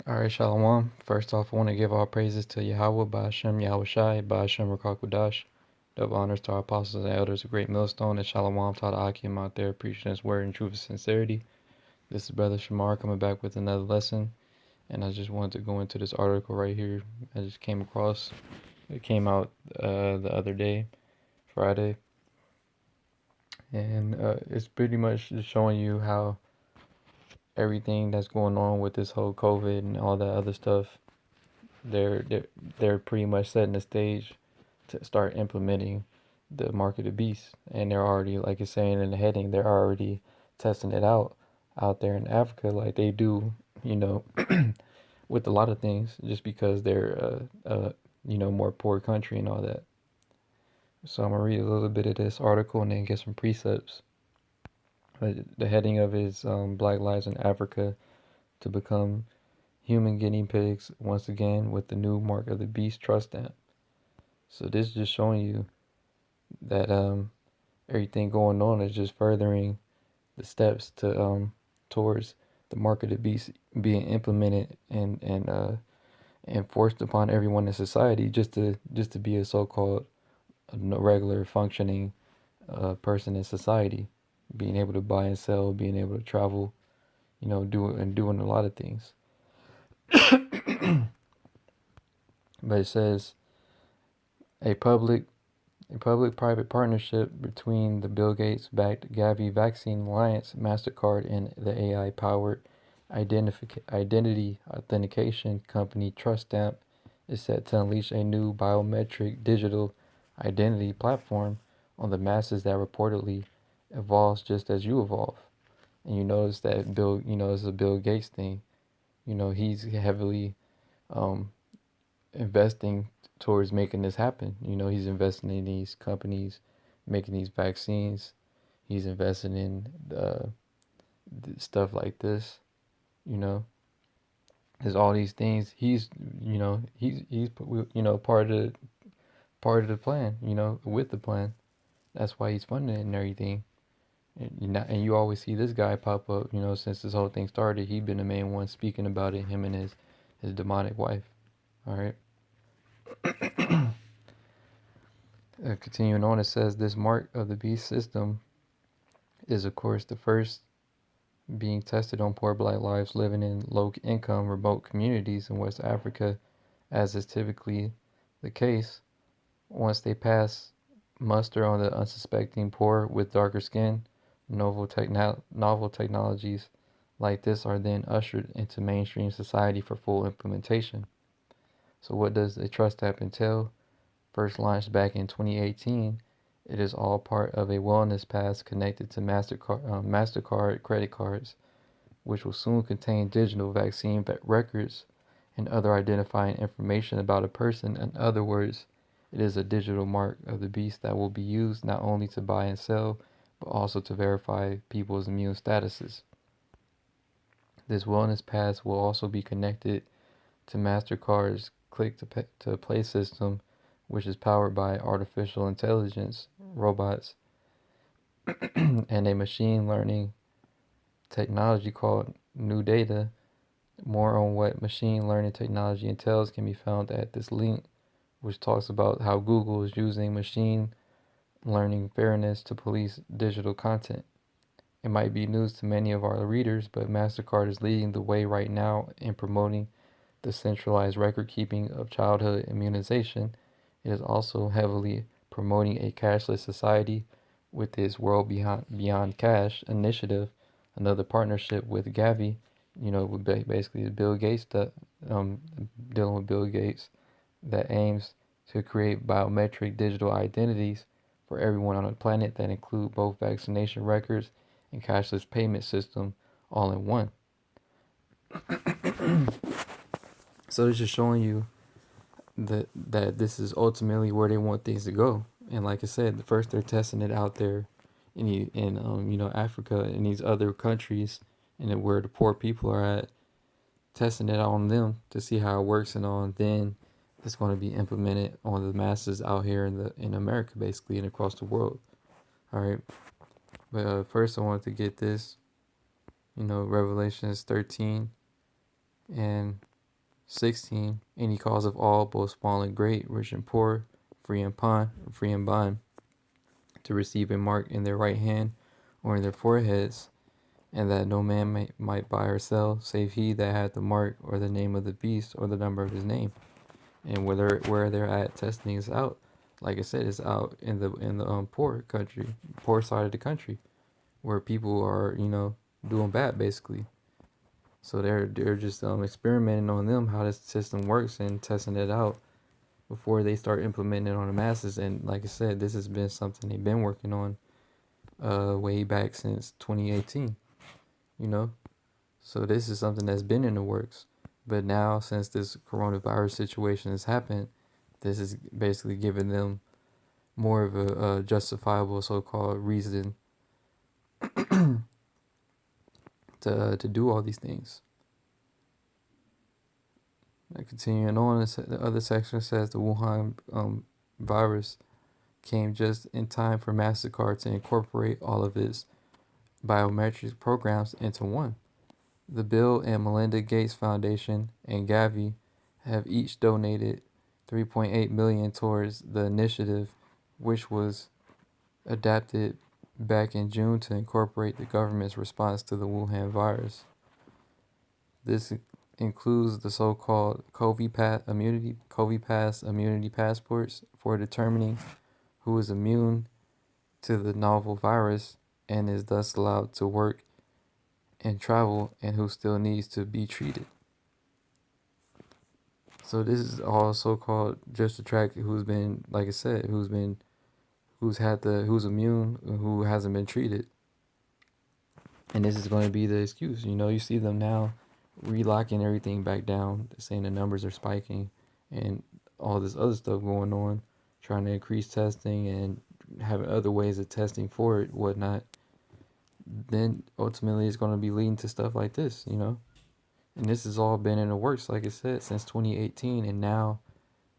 All right, Shalom. First off, I want to give all praises to Yahweh, Ba'ashem, Yahweh Shai, Ba'ashem, Rakakwadash. Double honors to our apostles and elders of Great Millstone, and Shalom to all the Akim out there preaching His word in truth and sincerity. This is Brother Shamar coming back with another lesson, and I just wanted to go into this article right here. I just came across. It came out the other day, Friday, and it's pretty much just showing you how everything that's going on with this whole COVID and all that other stuff, they're they're they're pretty much setting the stage to start implementing the mark of the beast, and they're already, like it's saying in the heading, they're already testing it out there in Africa, like they do, you know, with a lot of things, just because they're more poor country and all that. So I'm gonna read a little bit of this article and then get some precepts. The heading of it is Black Lives in Africa to become human guinea pigs once again with the new mark of the beast trust stamp. So this is just showing you that everything going on is just furthering the steps to towards the mark of the beast being implemented and enforced upon everyone in society, just to be a so-called regular functioning person in society, being able to buy and sell, being able to travel, doing a lot of things. But it says a public a public-private partnership between the Bill Gates-backed Gavi Vaccine Alliance, MasterCard, and the AI-powered identity authentication company Trust Stamp is set to unleash a new biometric digital identity platform on the masses that reportedly evolves just as you evolve. And you notice that Bill, it's a Bill Gates thing. He's heavily um, investing towards making this happen. He's investing in these companies, making these vaccines. He's investing in stuff like this. You know, there's all these things. He's part of the plan. With the plan. That's why he's funding it and everything. And you always see this guy pop up. Since this whole thing started, he's been the main one speaking about it. Him and his demonic wife. All right. Continuing on, it says this mark of the beast system is, of course, the first being tested on poor black lives living in low-income remote communities in West Africa, as is typically the case. Once they pass muster on the unsuspecting poor with darker skin, novel technologies like this are then ushered into mainstream society for full implementation. So what does a trust app entail? First launched back in 2018, it is all part of a wellness pass connected to MasterCard credit cards, which will soon contain digital vaccine records and other identifying information about a person. In other words, it is a digital mark of the beast that will be used not only to buy and sell, but also to verify people's immune statuses. This wellness pass will also be connected to MasterCard's click to play system, which is powered by artificial intelligence robots and a machine learning technology called New Data. More on what machine learning technology entails can be found at this link, which talks about how Google is using machine learning fairness to police digital content. It might be news to many of our readers, but MasterCard is leading the way right now in promoting the centralized record keeping of childhood immunization. It is also heavily promoting a cashless society with its World Beyond Cash initiative, another partnership with Gavi, with basically Bill Gates, um, dealing with Bill Gates, that aims to create biometric digital identities for everyone on the planet that include both vaccination records and cashless payment system all in one. So it's just showing you that this is ultimately where they want things to go. And like I said, first they're testing it out there in Africa and these other countries, and where the poor people are at, testing it on them to see how it works and all. And then it's going to be implemented on the masses out here in America, basically, and across the world. All right. But first, I wanted to get this, Revelations 13 and 16. Any cause of all, both small and great, rich and poor, free and bond, to receive a mark in their right hand or in their foreheads, and that no man might buy or sell, save he that had the mark or the name of the beast or the number of his name. And where they're at testing is out. Like I said, it's out in the poor country, poor side of the country, where people are doing bad basically. So they're just experimenting on them how this system works and testing it out before they start implementing it on the masses. And like I said, this has been something they've been working on way back since 2018. You know, so this is something that's been in the works. But now, since this coronavirus situation has happened, this is basically giving them more of a justifiable so-called reason to do all these things. Continuing on, the other section says the Wuhan virus came just in time for MasterCard to incorporate all of its biometric programs into one. The Bill and Melinda Gates Foundation and Gavi have each donated 3.8 million towards the initiative, which was adapted back in June to incorporate the government's response to the Wuhan virus. This includes the so-called COVID Pass immunity passports for determining who is immune to the novel virus and is thus allowed to work and travel, and who still needs to be treated. So this is all so-called just to track who's been, like I said, who's immune, who hasn't been treated. And this is going to be the excuse. You see them now relocking everything back down, saying the numbers are spiking and all this other stuff going on, trying to increase testing and having other ways of testing for it, whatnot. Then ultimately it's going to be leading to stuff like this. And this has all been in the works, like I said, since 2018. And now,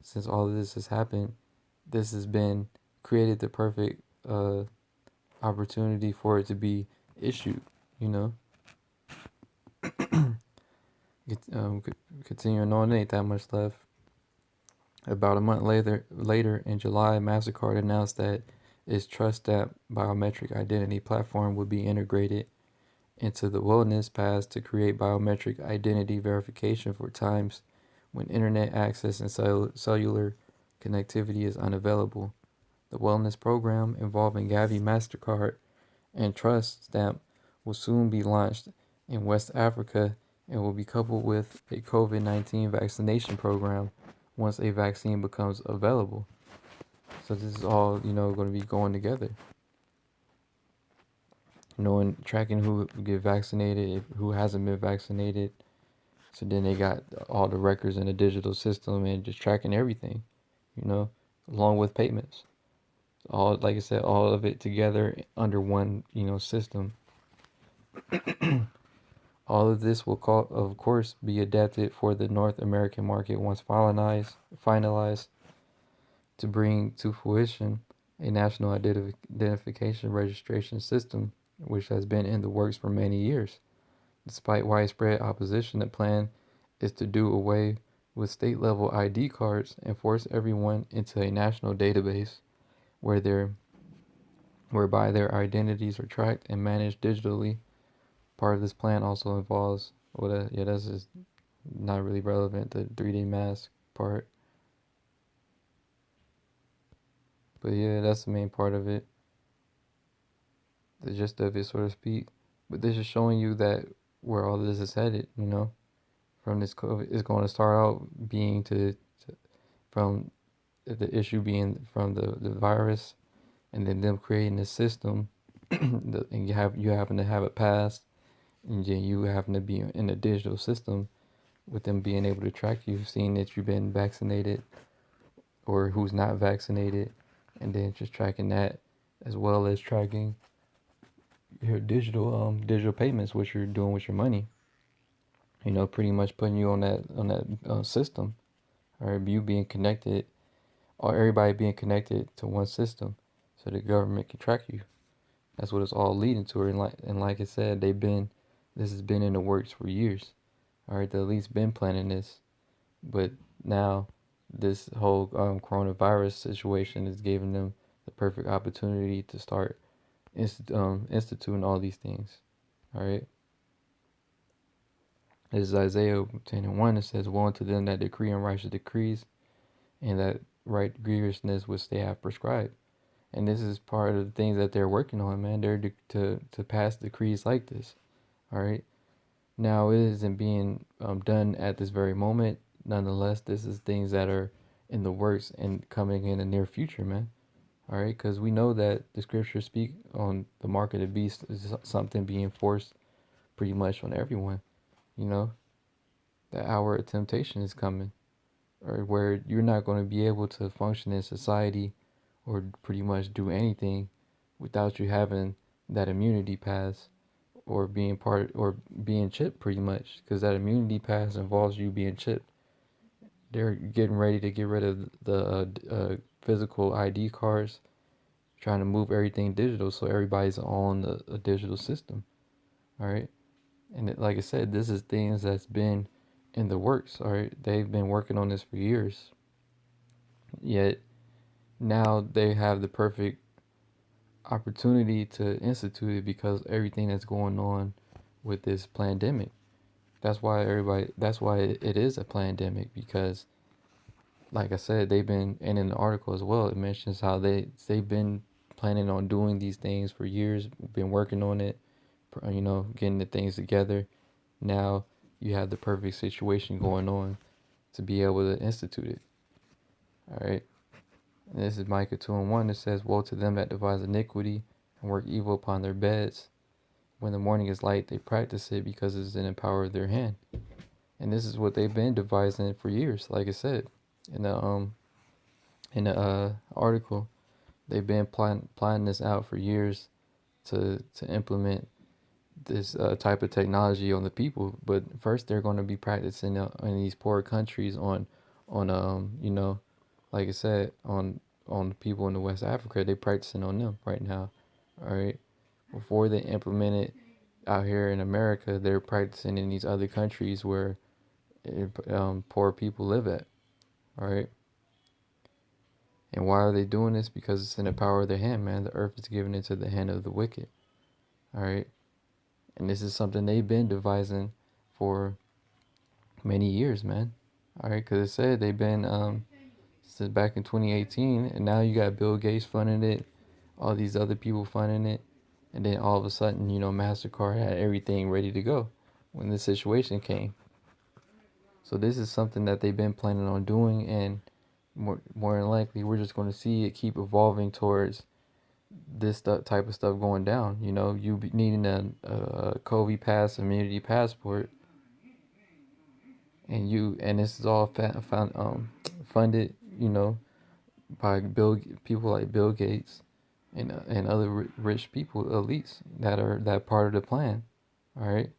since all of this has happened, this has been created the perfect opportunity for it to be issued, you know. Continuing on, ain't that much left. About a month later in July, MasterCard announced that its Trust Stamp biometric identity platform would be integrated into the Wellness Pass to create biometric identity verification for times when internet access and cellular connectivity is unavailable. The wellness program involving Gavi MasterCard and Trust Stamp will soon be launched in West Africa and will be coupled with a COVID-19 vaccination program once a vaccine becomes available. So this is all, going to be going together. Knowing, tracking who get vaccinated, who hasn't been vaccinated. So then they got all the records in a digital system and just tracking everything, along with payments. All, like I said, all of it together under one, system. All of this will, of course, be adapted for the North American market once finalized to bring to fruition a national identification registration system, which has been in the works for many years. Despite widespread opposition, the plan is to do away with state-level ID cards and force everyone into a national database whereby their identities are tracked and managed digitally. Part of this plan also involves, that's just not really relevant, the 3D mask part. But yeah, that's the main part of it, the gist of it, so to speak. But this is showing you that where all this is headed, from this COVID, is going to start out being from the issue being from the virus, and then them creating a system, and you happen to have it passed, and then you happen to be in a digital system with them being able to track you, seeing that you've been vaccinated or who's not vaccinated, and then just tracking that as well as tracking your digital payments, what you're doing with your money. Pretty much putting you on that system, or you being connected, or everybody being connected to one system, so the government can track you. That's what it's all leading to. And like I said, this has been in the works for years. All right, they at least been planning this. But now this whole coronavirus situation is giving them the perfect opportunity to start instituting all these things. All right. This is Isaiah 10 and 1. It says, woe unto them that decree unrighteous decrees, and that right grievousness which they have prescribed. And this is part of the things that they're working on, man. They're to pass decrees like this. All right. Now, it isn't being done at this very moment. Nonetheless, this is things that are in the works and coming in the near future, man. All right, because we know that the scriptures speak on the mark of the beast is something being forced pretty much on everyone. You know, the hour of temptation is coming, or where you're not going to be able to function in society or pretty much do anything without you having that immunity pass or being part or being chipped pretty much, because that immunity pass involves you being chipped. They're getting ready to get rid of the physical ID cards, trying to move everything digital so everybody's on a digital system. All right. And like I said, this is things that's been in the works. All right. They've been working on this for years. Yet now they have the perfect opportunity to institute it because everything that's going on with this pandemic. That's why it is a pandemic, because like I said, they've been, and in the article as well, it mentions how they've been planning on doing these things for years, been working on it, getting the things together. Now you have the perfect situation going on to be able to institute it. All right. And this is Micah 2 and 1. It says, woe to them that devise iniquity and work evil upon their beds. When the morning is light, they practice it because it is in the power of their hand. And this is what they've been devising for years. Like I said in the article, they've been planning this out for years to implement this type of technology on the people. But first, they're going to be practicing in these poor countries on like I said, on the people in the West Africa. They're practicing on them right now. All right, before they implement it out here in America, they're practicing in these other countries where poor people live at. All right. And why are they doing this? Because it's in the power of their hand, man. The earth is given into the hand of the wicked. All right. And this is something they've been devising for many years, man. All right. Because it said they've been since back in 2018. And now you got Bill Gates funding it, all these other people funding it. And then all of a sudden, MasterCard had everything ready to go when this situation came. So this is something that they've been planning on doing. And more than likely, we're just going to see it keep evolving towards this type of stuff going down. You needing a COVID pass, immunity passport, and this is all funded, by people like Bill Gates and other rich people, elites that are that part of the plan. All right.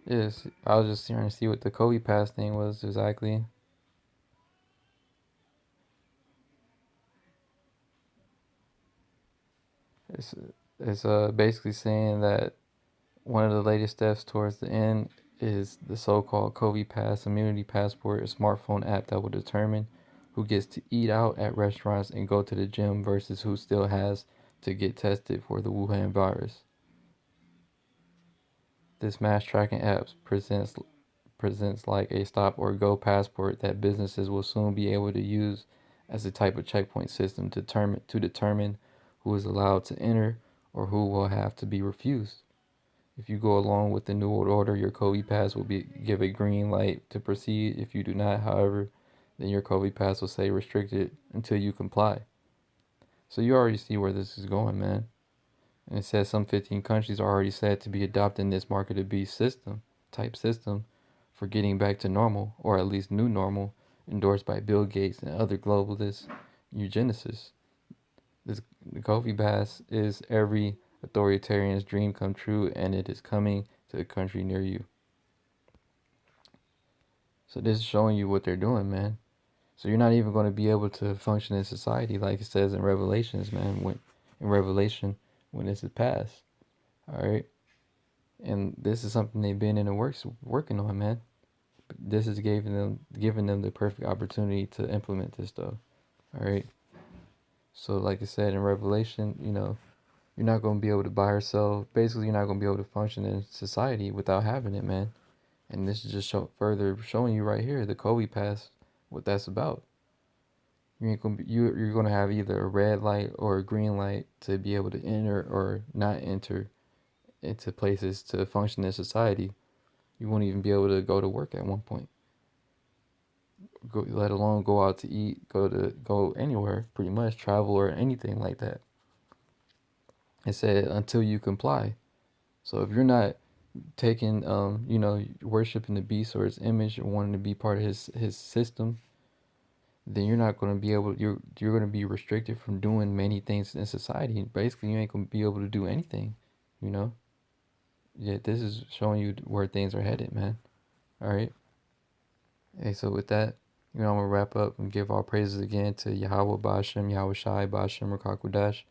Yes, I was just trying to see what the COVID pass thing was exactly. It's it's basically saying that one of the latest steps towards the end is the so-called COVID Pass Immunity Passport, a smartphone app that will determine who gets to eat out at restaurants and go to the gym versus who still has to get tested for the Wuhan virus. This mass tracking app presents like a stop or go passport that businesses will soon be able to use as a type of checkpoint system to determine who is allowed to enter or who will have to be refused. If you go along with the new order, your COVID pass will be give a green light to proceed. If you do not, however, then your COVID pass will say restricted until you comply. So you already see where this is going, man. And it says some 15 countries are already said to be adopting this market of the beast system for getting back to normal, or at least new normal, endorsed by Bill Gates and other globalist eugenicists. This the COVID pass is every authoritarian's dream come true, and it is coming to a country near you. So this is showing you what they're doing, man. So you're not even going to be able to function in society like it says in Revelations, man. When in Revelation, when this is past, all right. And this is something they've been in the works working on, man. This is giving them the perfect opportunity to implement this stuff. All right. So like I said in Revelation, you're not going to be able to buy or sell. Basically, you're not going to be able to function in society without having it, man. And this is just further showing you right here the Kobe pass, what that's about. You ain't gonna be, you're gonna have either a red light or a green light to be able to enter or not enter into places to function in society. You won't even be able to go to work at one point. Let alone go out to eat, go anywhere, pretty much travel or anything like that. It said until you comply. So if you're not taking, worshiping the beast or his image or wanting to be part of his system, then you're not going to be able. You're going to be restricted from doing many things in society. Basically, you ain't going to be able to do anything. You know. Yeah, this is showing you where things are headed, man. All right. Hey, so with that, I'm gonna wrap up and give all praises again to Yahweh Bashem, Yahweh Shai, Bashem, Rakakwadash.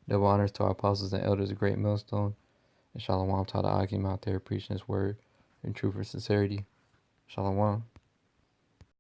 Double honors to our apostles and elders of Great Millstone. And Shalom to all the Akim out there preaching his word in truth and sincerity. Shalom.